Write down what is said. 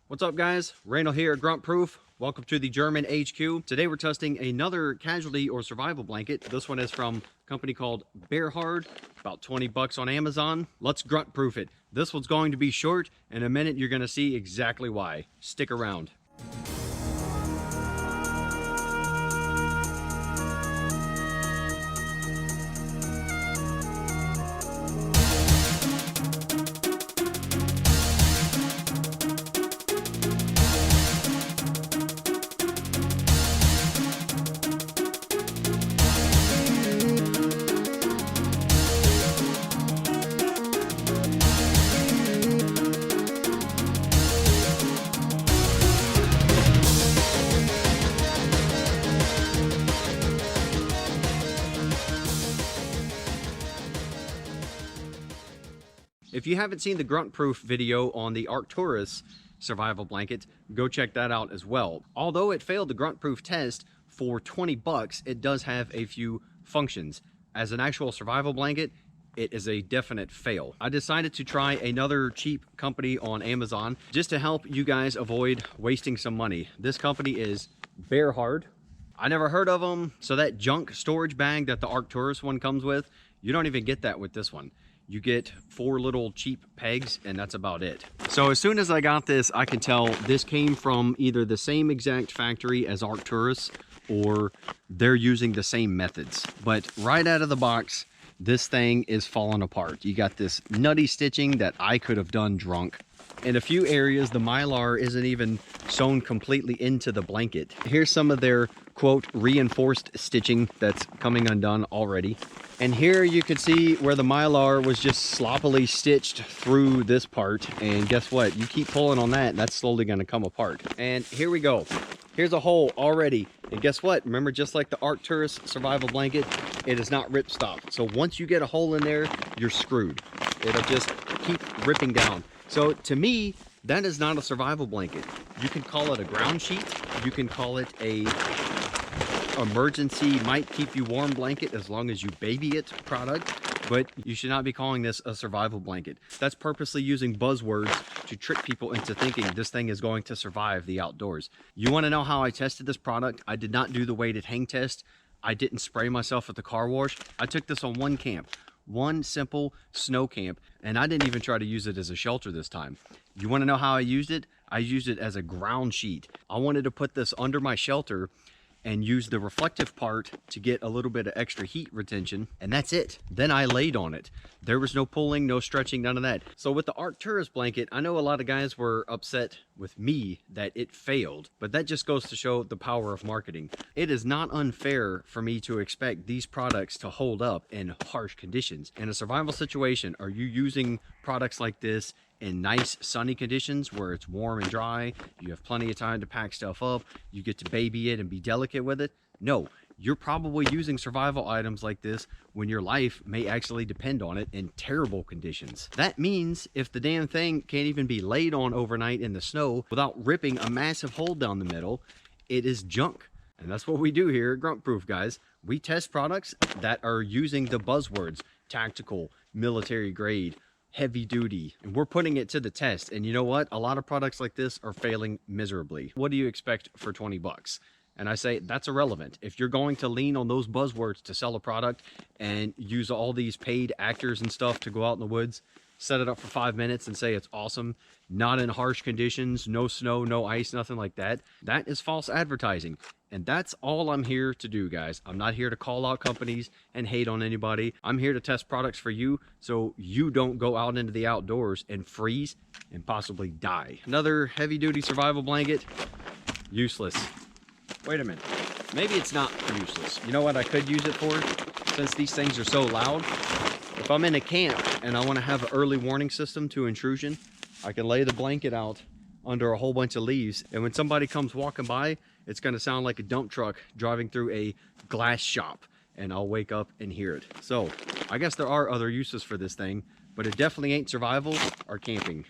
What's up, guys? Randall here at Grunt Proof. Welcome to the German HQ. Today we're testing another casualty or survival blanket. This one is from a company called Bearhard, about 20 bucks on Amazon. Let's grunt proof it. This one's going to be short. In a minute, you're gonna see exactly why. Stick around. If you haven't seen the grunt proof video on the Arcturus survival blanket, go check that out as well. Although it failed the grunt proof test for 20 bucks, it does have a few functions. As an actual survival blanket, it is a definite fail. I decided to try another cheap company on Amazon just to help you guys avoid wasting some money. This company is Bearhard. I never heard of them, so that junk storage bag that the Arcturus one comes with, you don't even get that with this one. You get 4 little cheap pegs and that's about it. So as soon as I got this, I can tell this came from either the same exact factory as Arcturus or they're using the same methods. But right out of the box, this thing is falling apart. You got this nutty stitching that I could have done drunk. In a few areas, the Mylar isn't even sewn completely into the blanket. Here's some of their, quote, reinforced stitching that's coming undone already. And here you can see where the Mylar was just sloppily stitched through this part. And guess what? You keep pulling on that, and that's slowly going to come apart. And here we go. Here's a hole already. And guess what? Remember, just like the Arcturus survival blanket, it is not ripstop. So once you get a hole in there, you're screwed. It'll just keep ripping down. So to me, that is not a survival blanket. You can call it a ground sheet. You can call it a emergency might keep you warm blanket as long as you baby it product, but you should not be calling this a survival blanket. That's purposely using buzzwords to trick people into thinking this thing is going to survive the outdoors. You want to know how I tested this product? I did not do the weighted hang test. I didn't spray myself at the car wash. I took this on one camp. One simple snow camp, and I didn't even try to use it as a shelter this time. You want to know how I used it? I used it as a ground sheet. I wanted to put this under my shelter and use the reflective part to get a little bit of extra heat retention, and that's it. Then I laid on it. There was no pulling, no stretching, none of that. So with the Arcturus blanket, I know a lot of guys were upset with me that it failed, but that just goes to show the power of marketing. It is not unfair for me to expect these products to hold up in harsh conditions. In a survival situation, are you using products like this in nice sunny conditions where it's warm and dry, you have plenty of time to pack stuff up, you get to baby it and be delicate with it? No, you're probably using survival items like this when your life may actually depend on it in terrible conditions. That means if the damn thing can't even be laid on overnight in the snow without ripping a massive hole down the middle, it is junk. And that's what we do here at Grunt Proof, guys. We test products that are using the buzzwords: tactical, military grade, heavy duty, and we're putting it to the test. And you know what? A lot of products like this are failing miserably. What do you expect for 20 bucks? And I say that's irrelevant. If you're going to lean on those buzzwords to sell a product and use all these paid actors and stuff to go out in the woods, set it up for 5 minutes and say it's awesome, not in harsh conditions, no snow, no ice, nothing like that, that is false advertising. And that's all I'm here to do, guys. I'm not here to call out companies and hate on anybody. I'm here to test products for you so you don't go out into the outdoors and freeze and possibly die. Another heavy-duty survival blanket, useless. Wait a minute. Maybe it's not useless. You know what I could use it for? Since these things are so loud, if I'm in a camp and I want to have an early warning system to intrusion, I can lay the blanket out under a whole bunch of leaves, and when somebody comes walking by, it's going to sound like a dump truck driving through a glass shop, and I'll wake up and hear it. So I guess there are other uses for this thing, but it definitely ain't survival or camping.